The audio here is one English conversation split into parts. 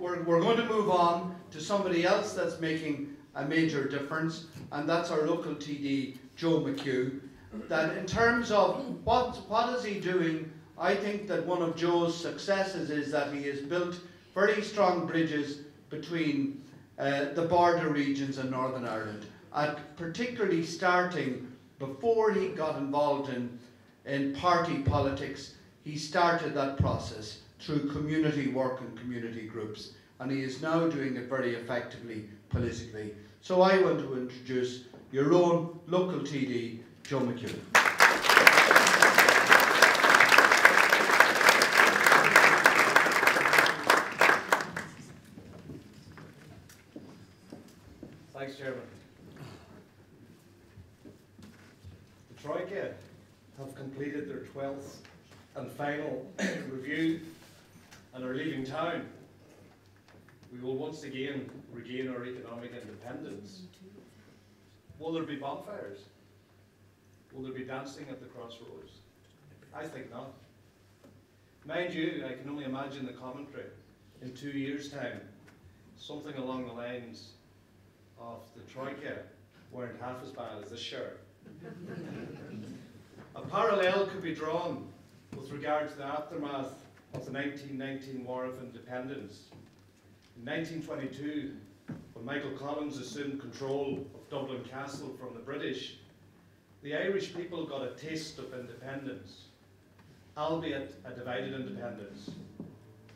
we're going to move on to somebody else that's making a major difference, and that's our local TD, Joe McHugh. That in terms of what is he doing, I think that one of Joe's successes is that he has built very strong bridges between the border regions in Northern Ireland, particularly starting before he got involved in party politics. He started that process through community work and community groups, and he is now doing it very effectively politically. So I want to introduce your own local TD, Joe McHugh. Thanks, Chairman. The Troika have completed their 12th and final review and are leaving town. We will once again regain our economic independence. Will there be bonfires? Will there be dancing at the crossroads? I think not. Mind you, I can only imagine the commentary in 2 years' time, something along the lines of the Troika weren't half as bad as this shirt. A parallel could be drawn with regard to the aftermath of the 1919 War of Independence. In 1922, when Michael Collins assumed control of Dublin Castle from the British, the Irish people got a taste of independence, albeit a divided independence.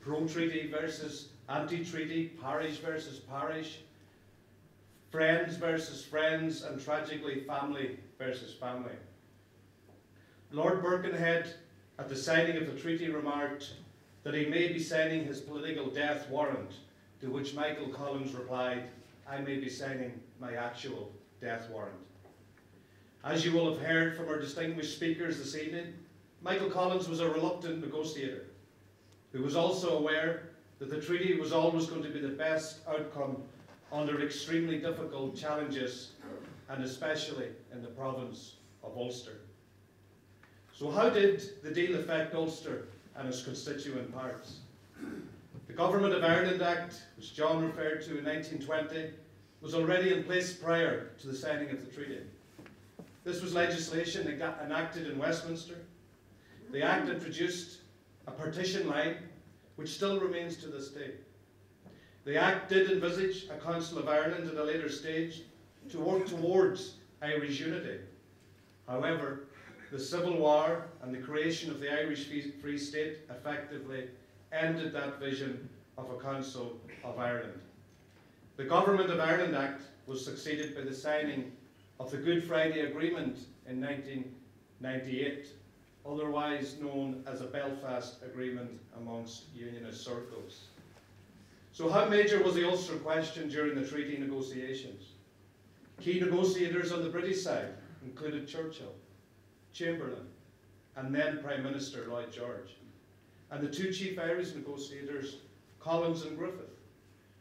Pro-treaty versus anti-treaty, parish versus parish, friends versus friends, and tragically family versus family. Lord Birkenhead, at the signing of the treaty, remarked that he may be signing his political death warrant, to which Michael Collins replied, I may be signing my actual death warrant. As you will have heard from our distinguished speakers this evening, Michael Collins was a reluctant negotiator who was also aware that the treaty was always going to be the best outcome under extremely difficult challenges, and especially in the province of Ulster. So how did the deal affect Ulster and its constituent parts? The Government of Ireland Act, which John referred to in 1920, was already in place prior to the signing of the treaty. This was legislation enacted in Westminster. The Act introduced a partition line, which still remains to this day. The Act did envisage a Council of Ireland at a later stage to work towards Irish unity. However, the Civil War and the creation of the Irish Free State effectively ended that vision of a Council of Ireland. The Government of Ireland Act was succeeded by the signing of the Good Friday Agreement in 1998, otherwise known as the Belfast Agreement amongst unionist circles. So how major was the Ulster question during the treaty negotiations? Key negotiators on the British side included Churchill, Chamberlain, and then Prime Minister Lloyd George, and the two chief Irish negotiators, Collins and Griffith,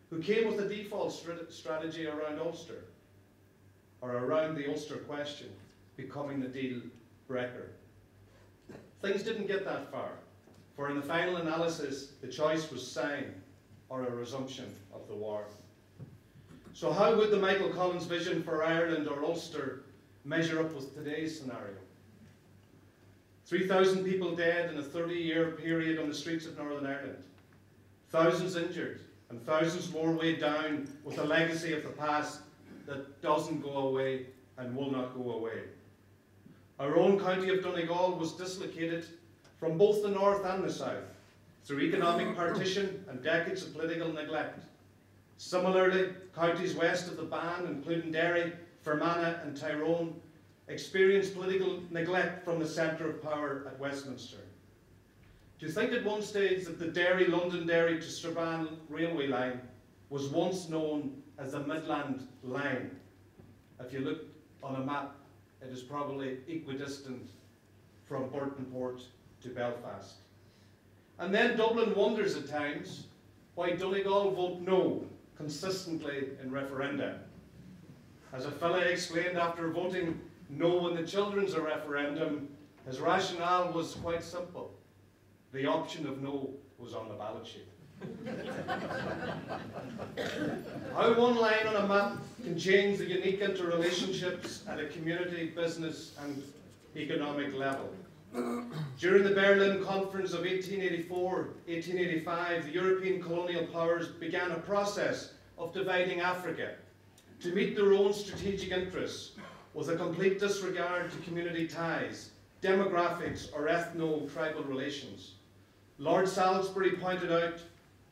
who came with a default strategy around Ulster, or around the Ulster question, becoming the deal breaker. Things didn't get that far, for in the final analysis, the choice was sign or a resumption of the war. So how would the Michael Collins vision for Ireland or Ulster measure up with today's scenario? 3,000 people dead in a 30-year period on the streets of Northern Ireland, thousands injured, and thousands more weighed down with a legacy of the past that doesn't go away and will not go away. Our own county of Donegal was dislocated from both the north and the south through economic partition and decades of political neglect. Similarly, counties west of the Bann, including Derry, Fermanagh and Tyrone, experienced political neglect from the centre of power at Westminster. Do you think at one stage that the Londonderry to Strabane railway line was once known as the Midland Line? If you look on a map, it is probably equidistant from Burtonport to Belfast. And then Dublin wonders at times why Donegal vote no consistently in referenda. As a fellow explained after voting no in the children's referendum, his rationale was quite simple. The option of no was on the ballot sheet. How one line on a map can change the unique interrelationships at a community, business and economic level. During the Berlin Conference of 1884-1885, the European colonial powers began a process of dividing Africa to meet their own strategic interests, with a complete disregard to community ties, demographics or ethno-tribal relations. Lord Salisbury pointed out,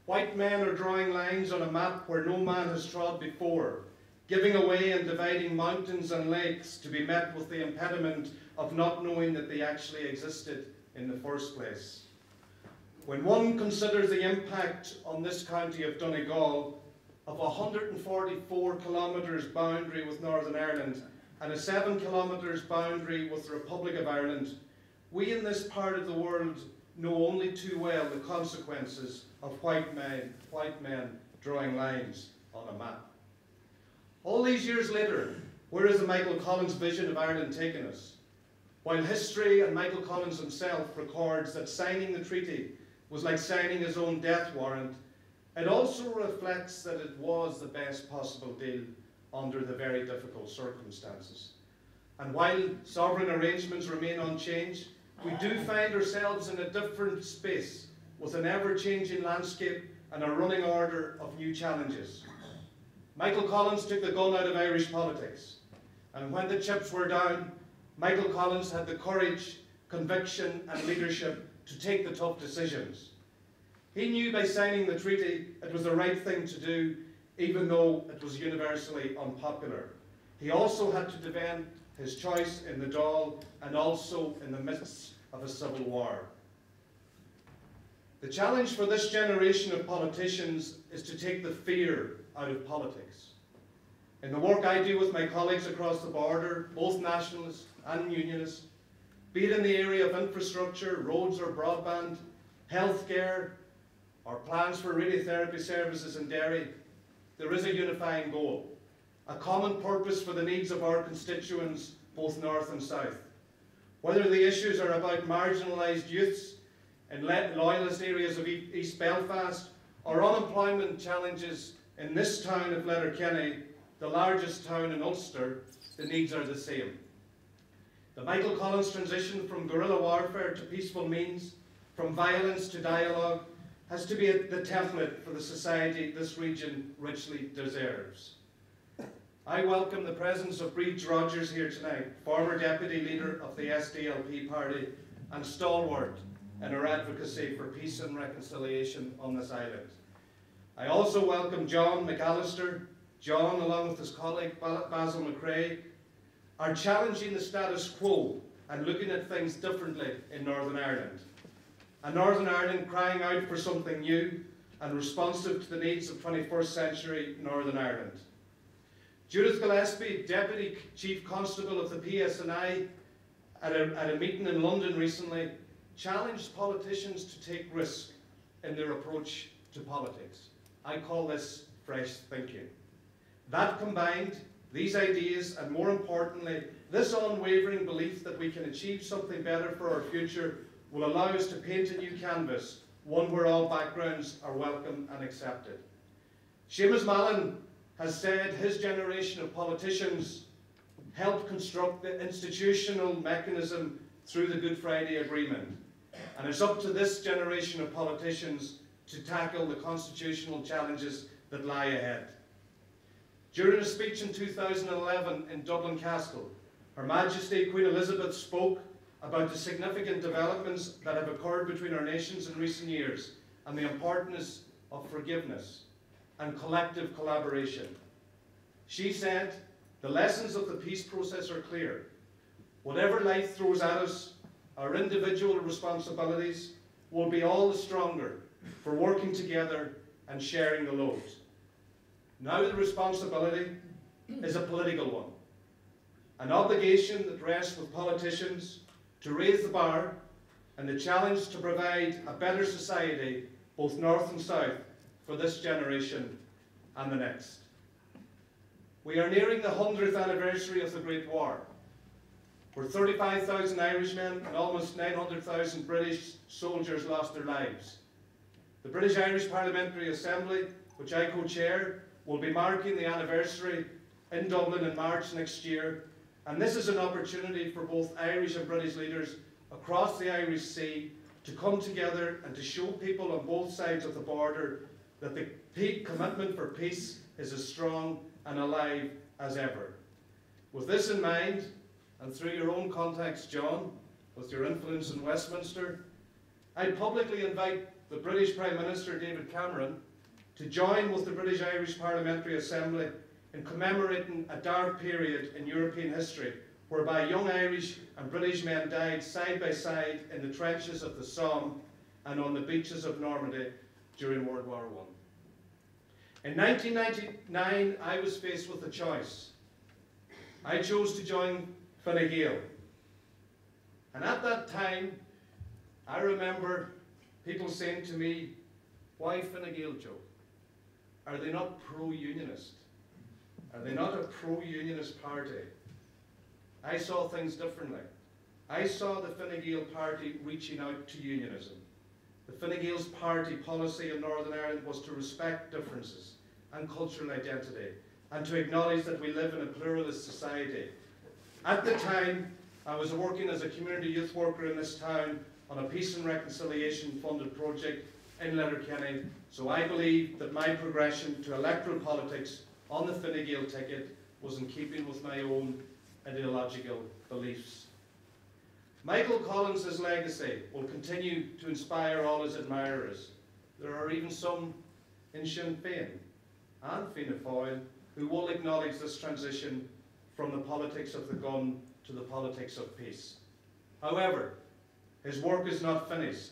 white men are drawing lines on a map where no man has trod before, giving away and dividing mountains and lakes to be met with the impediment of not knowing that they actually existed in the first place. When one considers the impact on this county of Donegal of a 144 kilometres boundary with Northern Ireland and a 7 kilometres boundary with the Republic of Ireland, we in this part of the world know only too well the consequences of white men drawing lines on a map. All these years later, where has the Michael Collins vision of Ireland taken us? While history and Michael Collins himself records that signing the treaty was like signing his own death warrant, it also reflects that it was the best possible deal under the very difficult circumstances. And while sovereign arrangements remain unchanged, we do find ourselves in a different space with an ever-changing landscape and a running order of new challenges. Michael Collins took the gun out of Irish politics, and when the chips were down, Michael Collins had the courage, conviction and leadership to take the tough decisions. He knew by signing the treaty it was the right thing to do, even though it was universally unpopular. He also had to defend his choice in the Dáil and also in the midst of a civil war. The challenge for this generation of politicians is to take the fear out of politics. In the work I do with my colleagues across the border, both nationalists and unionists, be it in the area of infrastructure, roads or broadband, healthcare, or plans for radiotherapy services in Derry, there is a unifying goal, a common purpose for the needs of our constituents, both north and south. Whether the issues are about marginalised youths in loyalist areas of East Belfast, or unemployment challenges in this town of Letterkenny, the largest town in Ulster, the needs are the same. The Michael Collins transition from guerrilla warfare to peaceful means, from violence to dialogue, has to be the template for the society this region richly deserves. I welcome the presence of Breach Rogers here tonight, former Deputy Leader of the SDLP party and stalwart in her advocacy for peace and reconciliation on this island. I also welcome John McAllister. John, along with his colleague Basil McRae, are challenging the status quo and looking at things differently in Northern Ireland. A Northern Ireland crying out for something new and responsive to the needs of 21st century Northern Ireland. Judith Gillespie, Deputy Chief Constable of the PSNI, at a meeting in London recently, challenged politicians to take risk in their approach to politics. I call this fresh thinking. That combined, these ideas, and more importantly, this unwavering belief that we can achieve something better for our future, will allow us to paint a new canvas, one where all backgrounds are welcome and accepted. Seamus Mallon has said his generation of politicians helped construct the institutional mechanism through the Good Friday Agreement, and it's up to this generation of politicians to tackle the constitutional challenges that lie ahead. During a speech in 2011 in Dublin Castle, Her Majesty Queen Elizabeth spoke about the significant developments that have occurred between our nations in recent years and the importance of forgiveness and collective collaboration. She said, "The lessons of the peace process are clear. Whatever life throws at us, our individual responsibilities will be all the stronger for working together and sharing the load. Now the responsibility is a political one, an obligation that rests with politicians to raise the bar and the challenge to provide a better society, both north and south, for this generation and the next." We are nearing the 100th anniversary of the Great War, where 35,000 Irishmen and almost 900,000 British soldiers lost their lives. The British Irish Parliamentary Assembly, which I co-chair, will be marking the anniversary in Dublin in March next year, and this is an opportunity for both Irish and British leaders across the Irish Sea to come together and to show people on both sides of the border that the commitment for peace is as strong and alive as ever. With this in mind, and through your own contacts, John, with your influence in Westminster, I publicly invite the British Prime Minister David Cameron to join with the British Irish Parliamentary Assembly in commemorating a dark period in European history whereby young Irish and British men died side by side in the trenches of the Somme and on the beaches of Normandy during World War I. In 1999, I was faced with a choice. I chose to join Fine Gael. And at that time, I remember people saying to me, "Why Fine Gael, Joe? Are they not pro-unionist? Are they not a pro-unionist party?" I saw things differently. I saw the Fine Gael party reaching out to unionism. The Fine Gael's party policy in Northern Ireland was to respect differences and cultural identity, and to acknowledge that we live in a pluralist society. At the time, I was working as a community youth worker in this town on a peace and reconciliation funded project in Letterkenny, so I believe that my progression to electoral politics on the Fine Gael ticket was in keeping with my own ideological beliefs. Michael Collins' legacy will continue to inspire all his admirers. There are even some in Sinn Féin and Fianna Fáil who will acknowledge this transition from the politics of the gun to the politics of peace. However, his work is not finished.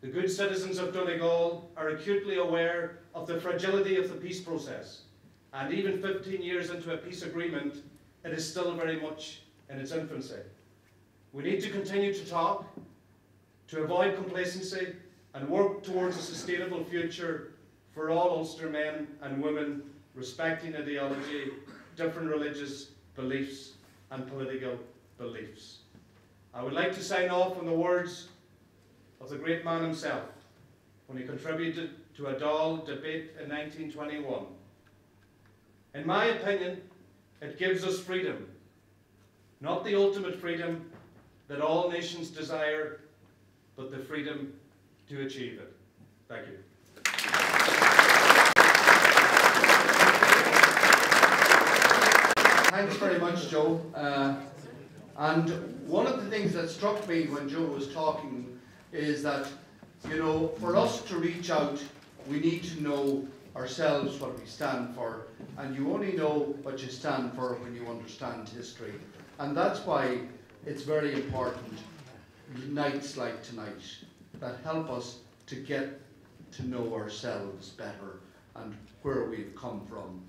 The good citizens of Donegal are acutely aware of the fragility of the peace process, and even 15 years into a peace agreement, it is still very much in its infancy. We need to continue to talk, to avoid complacency, and work towards a sustainable future for all Ulster men and women, respecting ideology, different religious beliefs and political beliefs. I would like to sign off on the words of the great man himself when he contributed to a Dáil debate in 1921. In my opinion, it gives us freedom, not the ultimate freedom that all nations desire, but the freedom to achieve it. Thank you. Thanks very much, Joe. And one of the things that struck me when Joe was talking is that, you know, for us to reach out, we need to know ourselves what we stand for, and you only know what you stand for when you understand history. And that's why it's very important nights like tonight that help us to get to know ourselves better and where we've come from.